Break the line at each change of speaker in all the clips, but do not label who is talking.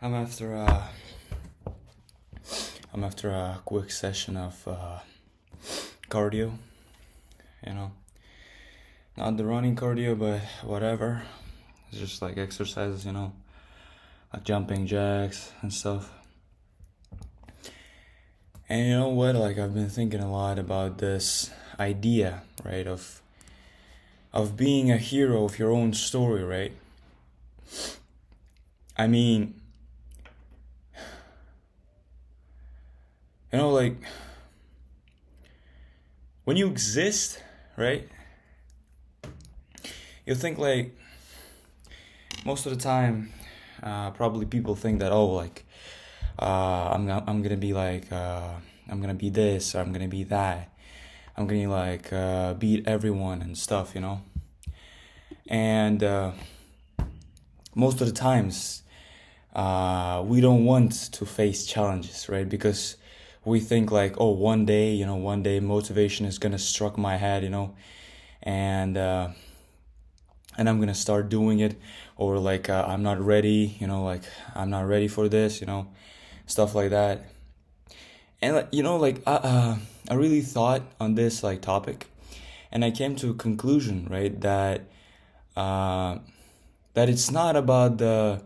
I'm after a quick session of cardio. You know, not the running cardio, but whatever. It's just like exercises. Like jumping jacks and stuff. And you know what? Like I've been thinking a lot about this idea, right? Of being a hero of your own story, right? I mean, like when you exist, right? You think like most of the time, probably people think that I'm gonna be like I'm gonna be this or I'm gonna be that. I'm gonna like beat everyone and stuff, And most of the times, we don't want to face challenges, right? Because we think like, oh, one day motivation is gonna struck my head, and I'm gonna start doing it, or like I'm not ready, like I'm not ready for this, stuff like that. And I really thought on this like topic, and I came to a conclusion, right, that uh, it's not about the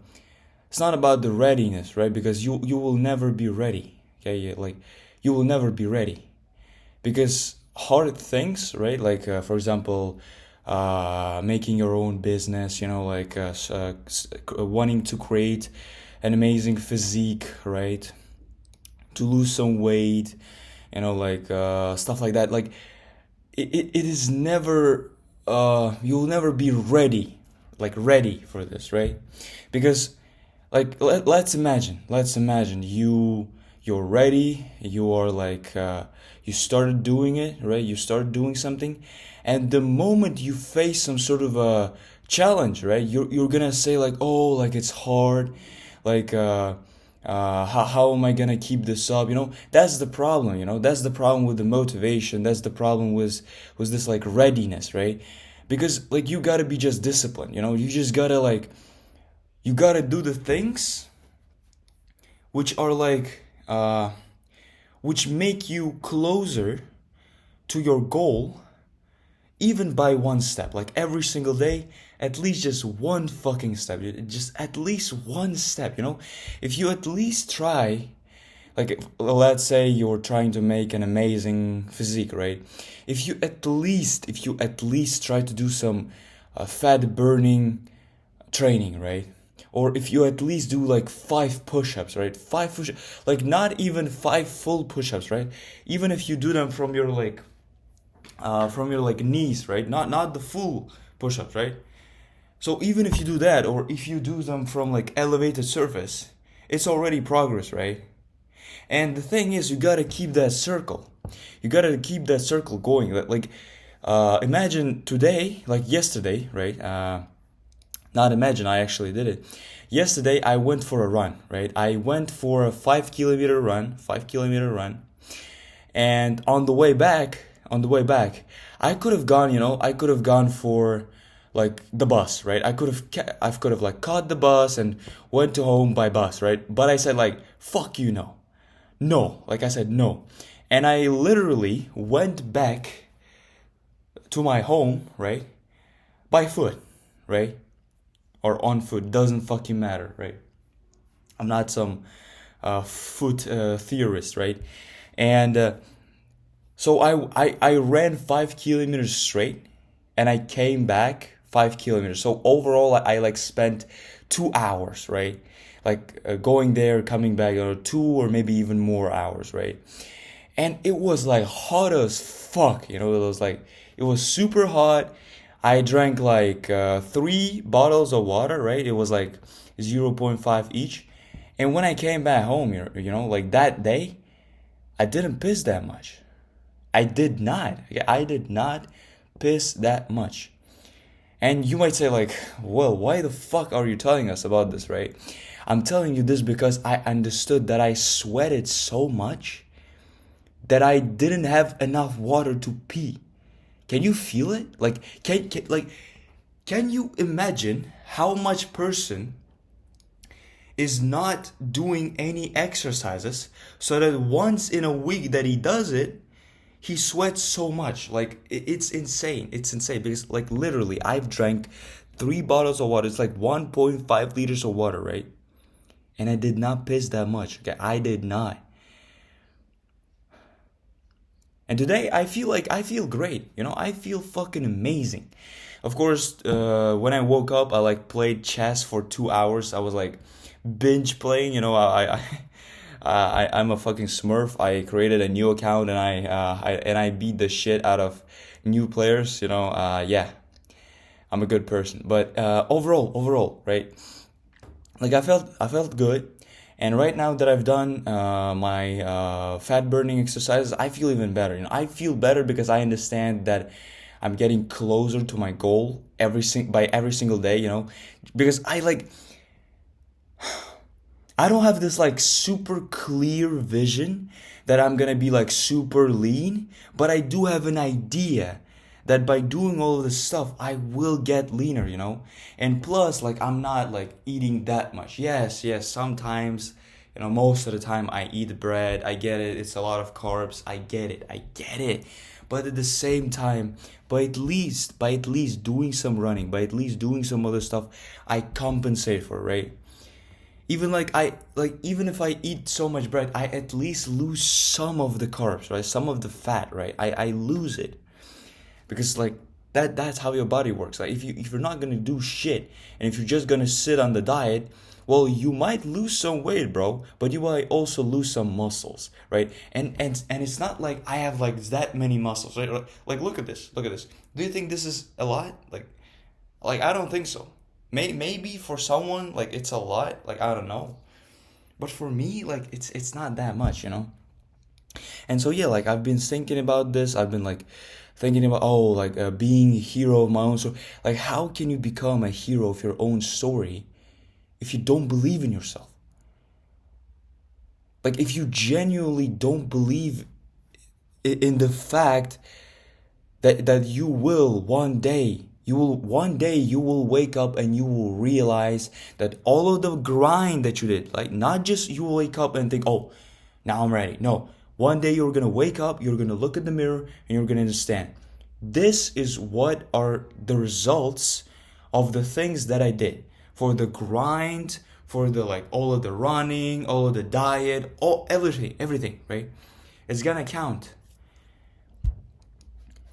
readiness, right? Because you will never be ready. Okay, like you will never be ready because hard things, right? Like for example, making your own business, wanting to create an amazing physique, right? To lose some weight, stuff like that. Like it is never you'll never be ready, like ready for this, right? Because like let's imagine you're ready, you are like you started doing it, right? You started doing something, and the moment you face some sort of a challenge, right, you're gonna say like, oh, like it's hard, like how am I gonna keep this up? That's the problem. That's the problem with the motivation. That's the problem with this like readiness, right? Because like you gotta be just disciplined. You just gotta like you gotta do the things which are like which make you closer to your goal, even by one step. Like every single day, at least just one fucking step. Just at least one step. If you at least try, like let's say you're trying to make an amazing physique, right? If you at least try to do some fat burning training, right? Or if you at least do like 5 push-ups, right? Five push, like not even 5 full push-ups, right? Even if you do them from your like knees, right? Not the full push-ups, right? So even if you do that, or if you do them from like elevated surface, it's already progress, right? And the thing is, you gotta keep that circle. You gotta keep that circle going. Like, imagine today, like yesterday, right? Not imagine, I actually did it. Yesterday, I went for a run, right? I went for a 5 kilometer run, 5 kilometer run, and on the way back, I could have gone, I could have gone for like the bus, right? I could have like caught the bus and went to home by bus, right? But I said like, fuck you, no. No, like I said, no. And I literally went back to my home, right? By foot, right? Or on foot, doesn't fucking matter, right? I'm not some foot theorist, right? And so I ran 5 kilometers straight, and I came back 5 kilometers. So overall, I like spent 2 hours, right? Like going there, coming back, or 2 or maybe even more hours, right? And it was like hot as fuck, it was super hot. I drank like 3 bottles of water, right? It was like zero point 0.5 each. And when I came back home, like that day, I didn't piss that much. I did not. I did not piss that much. And you might say like, well, why the fuck are you telling us about this, right? I'm telling you this because I understood that I sweated so much that I didn't have enough water to pee. Can you feel it? Like can you imagine how much person is not doing any exercises, so that once in a week that he does it, he sweats so much. Like it's insane. It's insane because like literally I've drank 3 bottles of water. It's like 1.5 liters of water, right? And I did not piss that much. Okay, I did not. And today I feel great. You know, I feel fucking amazing. Of course, when I woke up, I like played chess for 2 hours. I was like binge playing. You know, I'm a fucking Smurf. I created a new account and I beat the shit out of new players. You know, yeah, I'm a good person. But overall, right? Like I felt good, and right now that I've done my fat burning exercises, I feel even better. You know, I feel better because I understand that I'm getting closer to my goal by every single day. You know, because I don't have this like super clear vision that I'm gonna be like super lean, but I do have an idea that by doing all of this stuff, I will get leaner, you know? And plus, like, I'm not like eating that much. Yes, sometimes, you know, most of the time I eat bread. I get it. It's a lot of carbs. I get it. But at the same time, by at least doing some running, by at least doing some other stuff, I compensate for it, right? Even if I eat so much bread, I at least lose some of the carbs, right? Some of the fat, right? I lose it because like that's how your body works. Like if you're not gonna do shit and if you're just gonna sit on the diet, well, you might lose some weight, bro, but you might also lose some muscles, right? And it's not like I have like that many muscles, right? Like look at this. Do you think this is a lot? Like I don't think so. Maybe for someone like it's a lot. Like I don't know. But for me, like it's not that much, you know. And so yeah, like I've been thinking about this. I've been like thinking about like being a hero of my own story. Like how can you become a hero of your own story if you don't believe in yourself? Like if you genuinely don't believe in the fact that you will wake up and you will realize that all of the grind that you did, like not just you will wake up and think, oh, now I'm ready. No, one day you're gonna wake up, you're gonna look at the mirror, and you're gonna understand this is what are the results of the things that I did, for the grind, for the like all of the running, all of the diet, all everything, right? It's gonna count.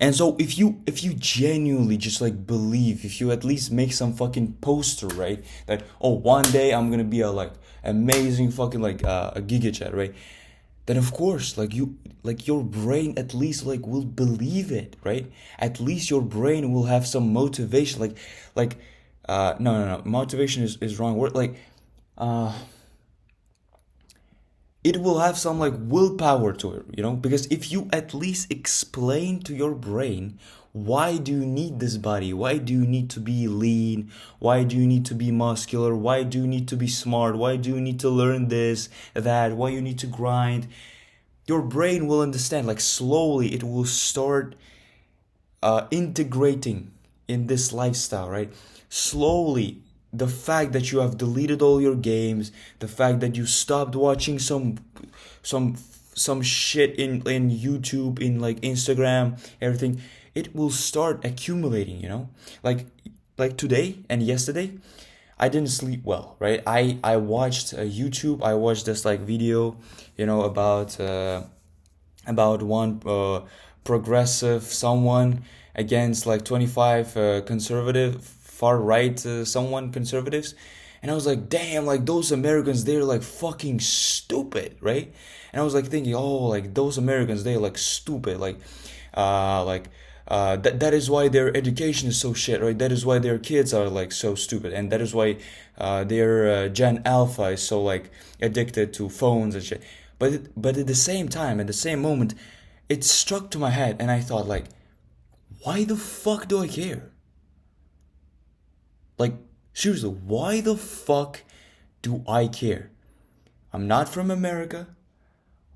And so if you genuinely just like believe, if you at least make some fucking poster, right? That oh, one day I'm gonna be a like amazing fucking like a gigachat, right? Then of course like your brain at least like will believe it, right? At least your brain will have some motivation, like no, motivation is wrong word, like uh it will have some like willpower to it, you know? Because if you at least explain to your brain, why do you need this body? Why do you need to be lean? Why do you need to be muscular? Why do you need to be smart? Why do you need to learn this, that? Why you need to grind? Your brain will understand, like slowly it will start integrating in this lifestyle, right? Slowly, the fact that you have deleted all your games, the fact that you stopped watching some some shit in YouTube, in like Instagram, everything, it will start accumulating, you know? Like today and yesterday, I didn't sleep well, right? I watched YouTube. I watched this like video, you know, about one progressive someone against like 25 conservative far right someone conservatives, and I was like, damn, like those Americans, they're like fucking stupid, right? And I was like thinking, oh, like those Americans, they're like stupid, like that is why their education is so shit, right? That is why their kids are like so stupid, and that is why their Gen Alpha is so like addicted to phones and shit. But at the same time, at the same moment, it struck to my head, and I thought like, why the fuck do I care? Like seriously, why the fuck do I care? I'm not from America.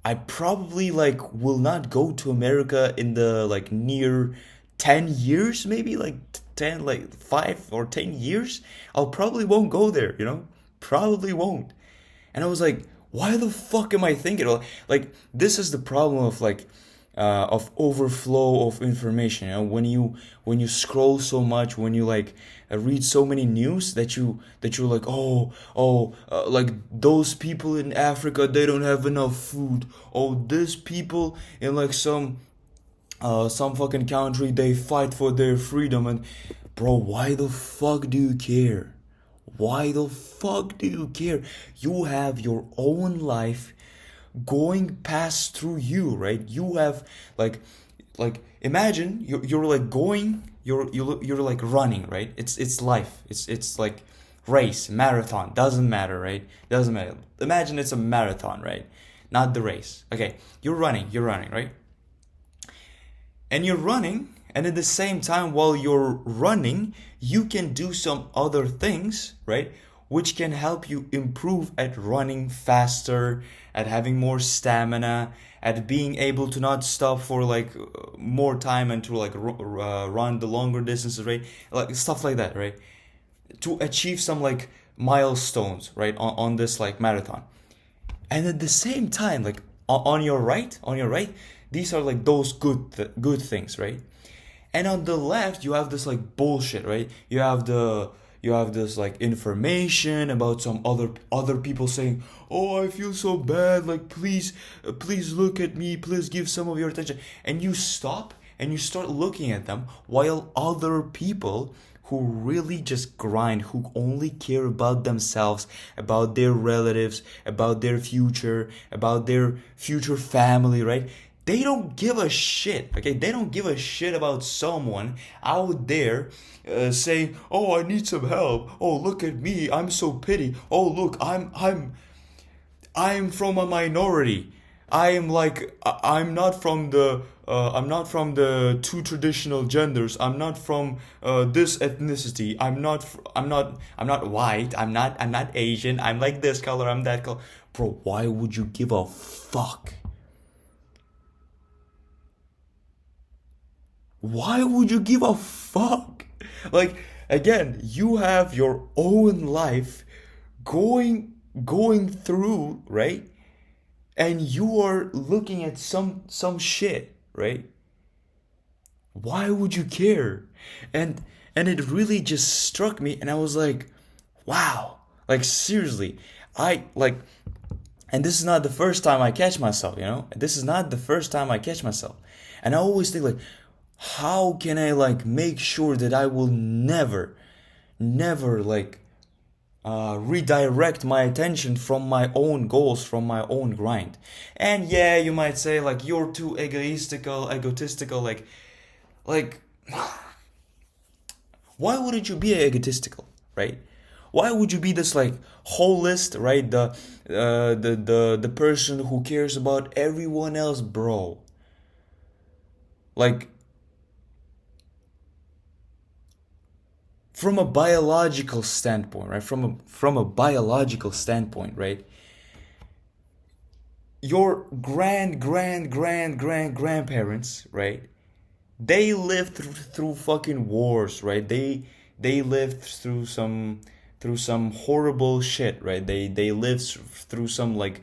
I probably like will not go to America in the like near 10 years, maybe like 10, like 5 or 10 years. I'll probably won't go there, you know? probably won't. And I was like, why the fuck am I thinking? Like, this is the problem of overflow of information. You know, when you scroll so much, when you like read so many news that you're like, like those people in Africa, they don't have enough food. Oh, these people in like some fucking country, they fight for their freedom. And bro, why the fuck do you care? Why the fuck do you care? You have your own life going past through you, right? You have like imagine you're like going, you're like running, right? It's life. It's like race, marathon, doesn't matter, right? Doesn't matter. Imagine it's a marathon, right? Not the race. Okay, you're running, right? And you're running, and at the same time while you're running, you can do some other things, right, which can help you improve at running faster, at having more stamina, at being able to not stop for like more time and to like run the longer distances, right, like stuff like that, right, to achieve some like milestones, right, on this like marathon. And at the same time, like on your right, these are like those good things, right? And on the left, you have this like bullshit, right? You have this like information about some other people saying, "Oh, I feel so bad. Like, please look at me. Please give some of your attention." And you stop and you start looking at them, while other people who really just grind, who only care about themselves, about their relatives, about their future family, right? They don't give a shit, okay? They don't give a shit about someone out there saying, "Oh, I need some help. Oh, look at me. I'm so pity. Oh, look, I'm from a minority. I'm not from the two traditional genders. I'm not from this ethnicity. I'm not white. I'm not Asian. I'm like this color. I'm that color." Bro, why would you give a fuck? Why would you give a fuck? Like, again, you have your own life going through, right? And you are looking at some shit, right? Why would you care? And it really just struck me, and I was like, wow. Like, seriously. I like and this is not the first time I catch myself, you know? This is not the first time I catch myself. And I always think like, how can I like make sure that I will never like redirect my attention from my own goals, from my own grind. And yeah, you might say like, you're too egotistical, like why wouldn't you be egotistical, right? Why would you be this like holist, right? The person who cares about everyone else, bro. Like, from a biological standpoint, right? From a biological standpoint, right? Your grandparents, right? They lived through fucking wars, right? They lived through some horrible shit, right? They lived through some like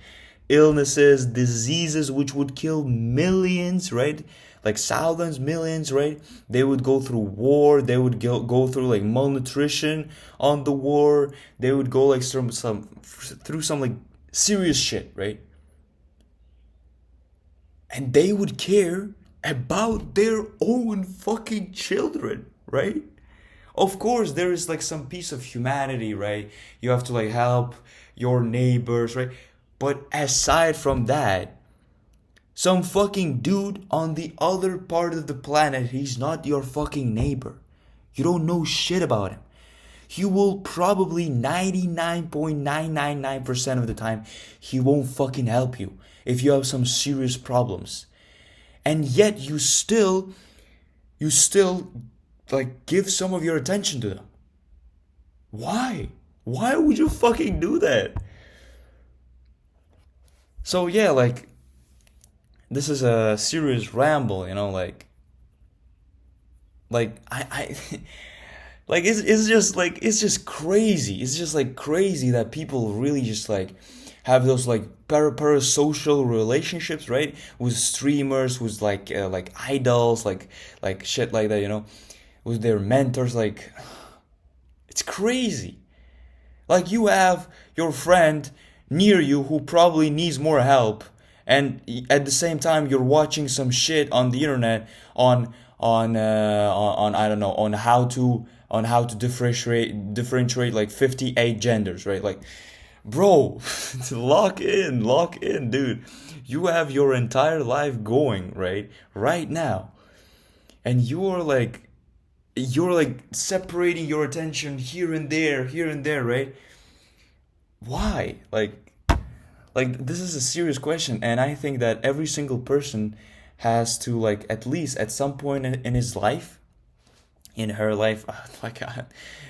illnesses, diseases which would kill millions, right? Like thousands, millions, right? They would go through war. They would go through like malnutrition on the war. They would go like through some like serious shit, right? And they would care about their own fucking children, right? Of course, there is like some piece of humanity, right? You have to like help your neighbors, right? But aside from that, some fucking dude on the other part of the planet, he's not your fucking neighbor. You don't know shit about him. He will probably 99.999% of the time, he won't fucking help you if you have some serious problems. And yet you still like give some of your attention to them. Why? Why would you fucking do that? So yeah, like, this is a serious ramble, you know, like I Like it's just crazy. It's just like crazy that people really just like have those like parasocial relationships, right? With streamers, with like idols, like shit like that, with their mentors. Like it's crazy. Like you have your friend near you who probably needs more help, and at the same time you're watching some shit on the internet on I don't know, on how to differentiate like 58 genders, right? Like, bro, lock in, dude. You have your entire life going right now, and you're like separating your attention here and there, right? Why? Like this is a serious question, and I think that every single person has to, like, at least at some point in his life, in her life, like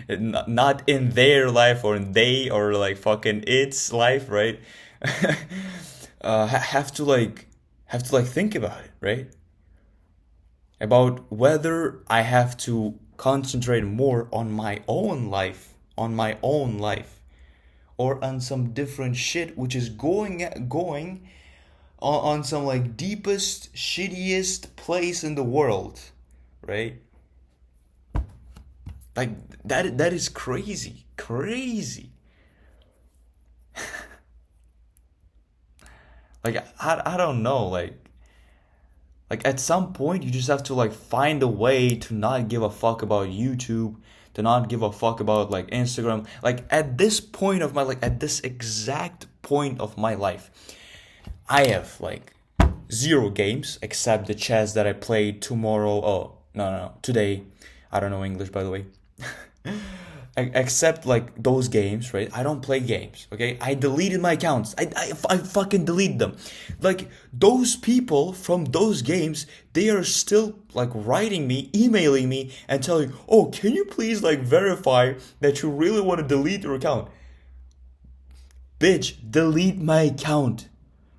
not in their life or in they or like fucking its life, right? Have to like think about it, right? About whether I have to concentrate more on my own life, or on some different shit which is going on some like deepest, shittiest place in the world, right? Like that is crazy, crazy. Like I don't know, like at some point you just have to like find a way to not give a fuck about YouTube, to not give a fuck about like Instagram. Like at this point of my, like at this exact point of my life, I have like zero games except the chess that I played tomorrow. Oh, no, today. I don't know English, by the way. Except like those games, right? I don't play games, okay? I deleted my accounts. I fucking delete them. Like those people from those games, they are still like writing me, emailing me, and telling, oh, can you please like verify that you really want to delete your account? Bitch, delete my account.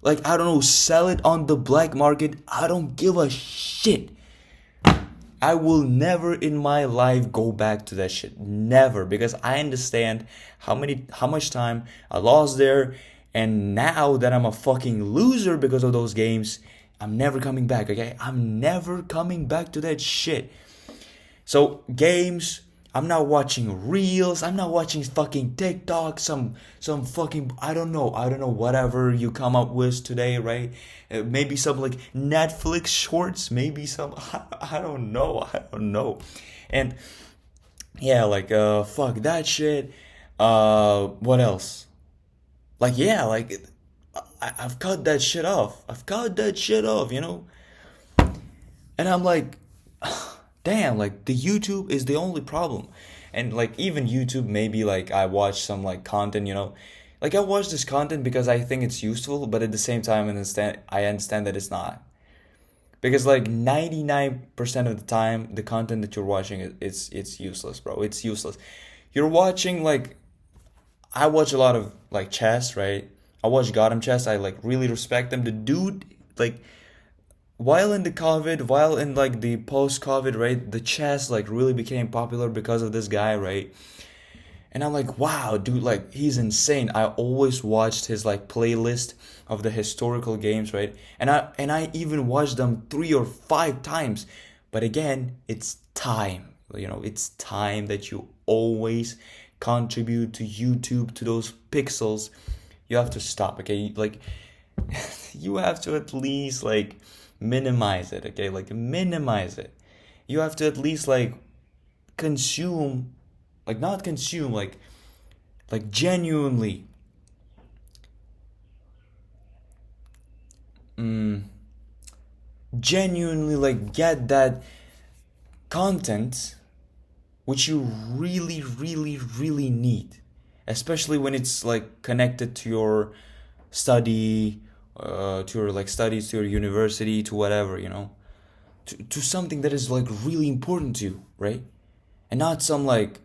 Like, I don't know, sell it on the black market. I don't give a shit. I will never in my life go back to that shit. Never, because I understand how much time I lost there, and now that I'm a fucking loser because of those games, I'm never coming back, okay? I'm never coming back to that shit. So games, I'm not watching reels. I'm not watching fucking TikTok. Some fucking I don't know whatever you come up with today, right? Maybe some like Netflix shorts. Maybe some I don't know. I don't know. And yeah, like fuck that shit. What else? Like yeah, like I've cut that shit off. I've cut that shit off. And I'm like, damn, like the YouTube is the only problem. And like even YouTube, maybe like I watch some like content, like I watch this content because I think it's useful, but at the same time I understand that it's not. Because like 99% of the time the content that you're watching it's useless, bro. It's useless. You're watching like I watch a lot of like chess, right? I watch Gotham Chess. I like really respect him. The dude, like, while in the COVID, while in like the post-COVID, right, the chess like really became popular because of this guy, right? And I'm like, wow, dude, like he's insane. I always watched his like playlist of the historical games, right? And I even watched them 3 or 5 times. But again, it's time. It's time that you always contribute to YouTube, to those pixels. You have to stop, okay? Like you have to at least like minimize it, okay? Like minimize it. You have to at least like consume, like not consume, like genuinely genuinely like get that content which you really really really need, especially when it's like connected to your study, to your like studies, to your university, to whatever, to something that is like really important to you, right? And not some like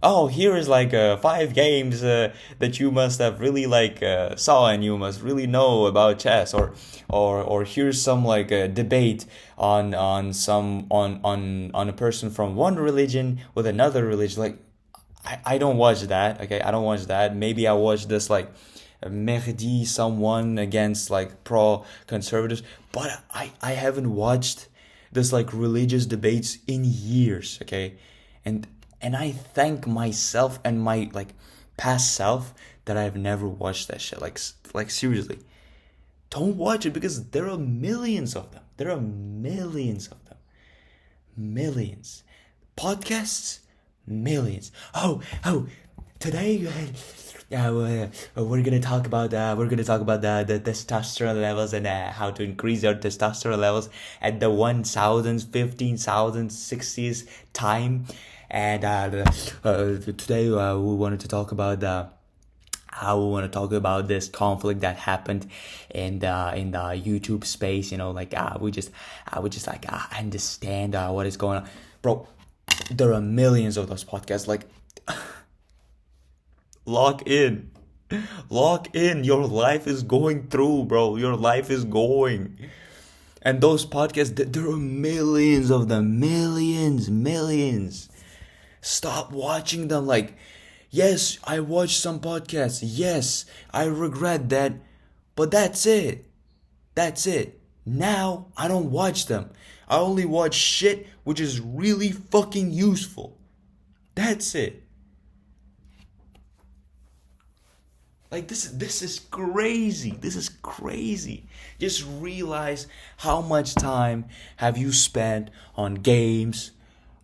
oh, here is like five games that you must have really like saw and you must really know about chess, or here's some like debate on a person from one religion with another religion. Like I don't watch that. Okay, I don't watch that. Maybe I watch this like Mehdi someone against like pro conservatives, but I haven't watched this like religious debates in years. Okay, and I thank myself and my like past self that I've never watched that shit. Like seriously, don't watch it because there are millions of them. There are millions of them. Millions. Podcasts, millions. Oh, today we're gonna talk about the testosterone levels and how to increase your testosterone levels at the 1,000, 15,000, 60s time. And today we wanted to talk about how we want to talk about this conflict that happened in the YouTube space. You know, like I would just like understand what is going on, bro. There are millions of those podcasts. Like, lock in, lock in. Your life is going through, bro. Your life is going. And those podcasts, there are millions of them, millions. Stop watching them. Like, yes, I watched some podcasts. Yes, I regret that. But that's it. That's it. Now, I don't watch them. I only watch shit which is really fucking useful. That's it. Like this is crazy. This is crazy. Just realize how much time have you spent on games,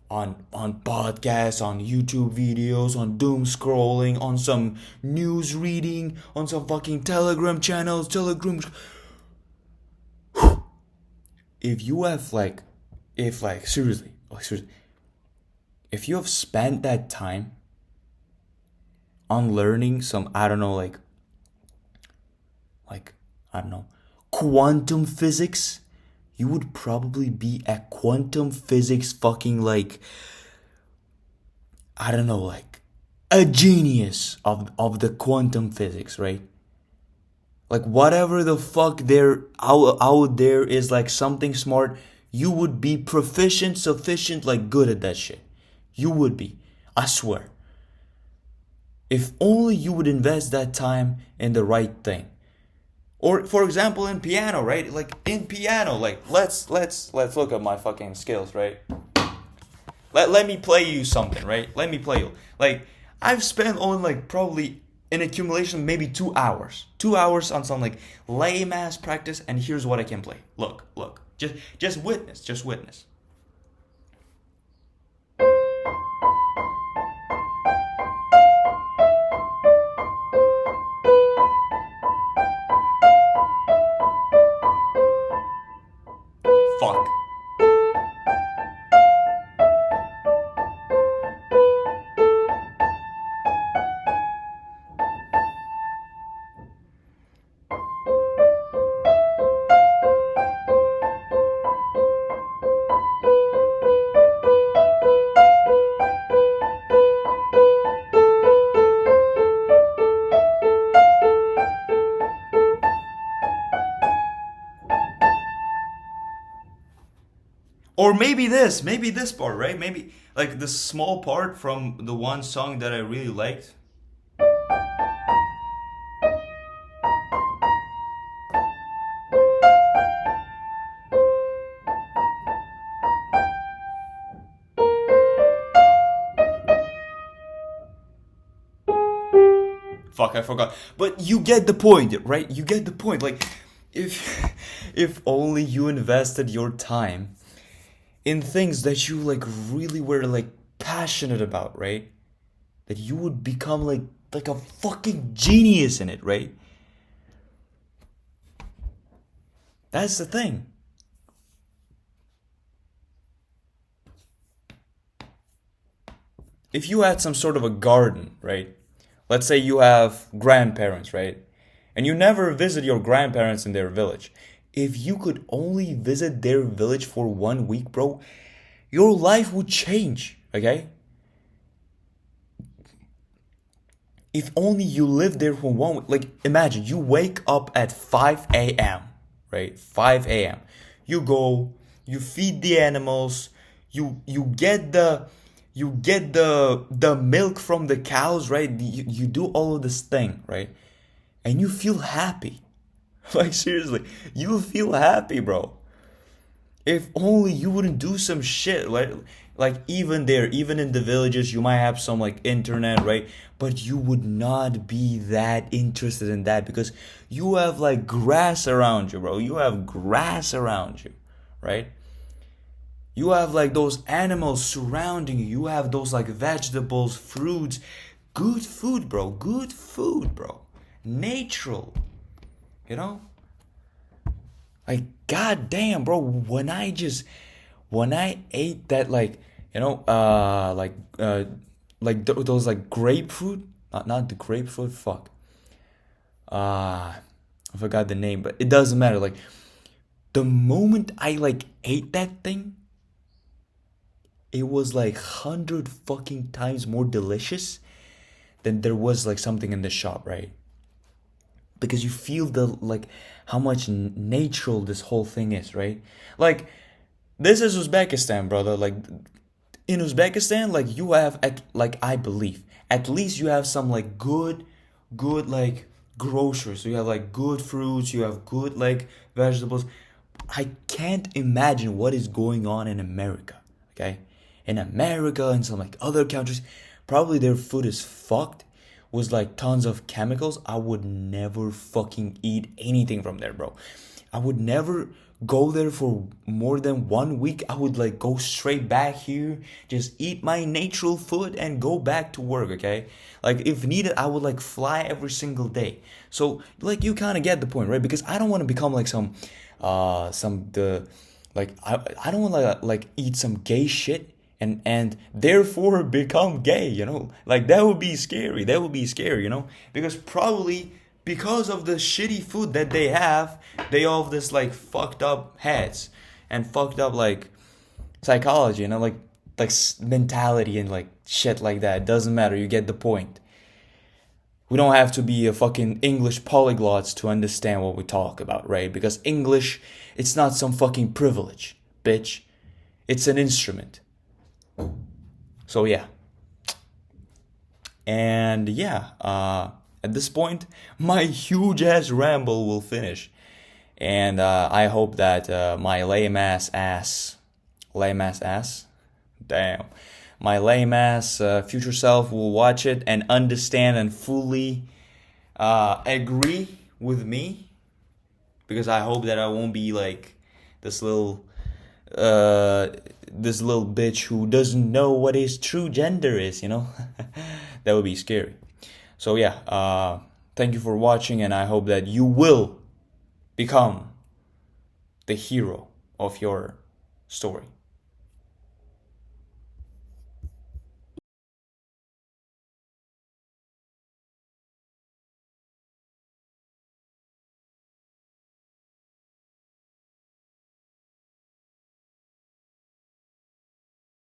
on podcasts, on YouTube videos, on doom scrolling, on some news reading, on some fucking Telegram channels, if you have like if like seriously, if you have spent that time on learning some, I don't know, like I don't know, quantum physics, you would probably be a quantum physics fucking like, I don't know, like a genius of the quantum physics, right? Like whatever the fuck there out there is like something smart, you would be proficient, sufficient, like good at that shit. You would be. I swear. If only you would invest that time in the right thing. Or for example in piano, right? Like in piano, like let's look at my fucking skills, right? Let me play you something, right? Let me play you. Like I've spent on like probably in accumulation maybe 2 hours. 2 hours on some like lame ass practice, and here's what I can play. Look. Just witness. Fuck. Or maybe this part, right? Maybe like the small part from the one song that I really liked. Fuck, I forgot. But you get the point, right? You get the point. Like, if if only you invested your time in things that you like really were like passionate about, right? That you would become like a fucking genius in it, right? That's the thing. If you had some sort of a garden, right? Let's say you have grandparents, right? And you never visit your grandparents in their village. If you could only visit their village for 1 week, bro, your life would change, okay? if only you live there for 1 week. Like, imagine you wake up at 5 a.m., right? 5 a.m. You go, you feed the animals, you get the milk from the cows, right? You do all of this thing, right? And you feel happy. Like, seriously, you feel happy, bro. If only you wouldn't do some shit, like even there, even in the villages, you might have some like internet, right? But you would not be that interested in that because you have like grass around you, bro. You have grass around you, right? You have like those animals surrounding you. You have those like vegetables, fruits, good food, bro. Good food, bro. Natural, you know? Like, goddamn, bro, when I ate that, like, those like grapefruit, not the grapefruit, fuck. I forgot the name, but it doesn't matter. Like, the moment I like ate that thing, it was like 100 fucking times more delicious than there was like something in the shop, right? Because you feel the like how much natural this whole thing is, right? Like, this is Uzbekistan, brother. Like, in Uzbekistan, like, you have like, I believe at least you have some like good like groceries. So you have like good fruits, you have good like vegetables. I can't imagine what is going on in America. Okay, in America and some like other countries, probably their food is fucked with like tons of chemicals. I would never fucking eat anything from there, bro. I would never go there for more than 1 week. I would like go straight back here, just eat my natural food and go back to work, okay? Like, if needed, I would like fly every single day. So like, you kind of get the point, right? Because I don't want to become like I don't want to like eat some gay shit and therefore become gay, you know? Like, that would be scary. That would be scary, you know? Because probably because of the shitty food that they all have this like fucked up heads and fucked up like psychology, you know, like mentality and like shit like that. It doesn't matter. You get the point. We don't have to be a fucking English polyglots to understand what we talk about, right? Because English, it's not some fucking privilege, bitch. It's an instrument. So yeah. And yeah, at this point, my huge ass ramble will finish. And I hope that my lame ass, damn, my lame ass future self will watch it and understand and fully agree with me, because I hope that I won't be like this little this little bitch who doesn't know what his true gender is, you know. That would be scary. So yeah, thank you for watching, and I hope that you will become the hero of your story.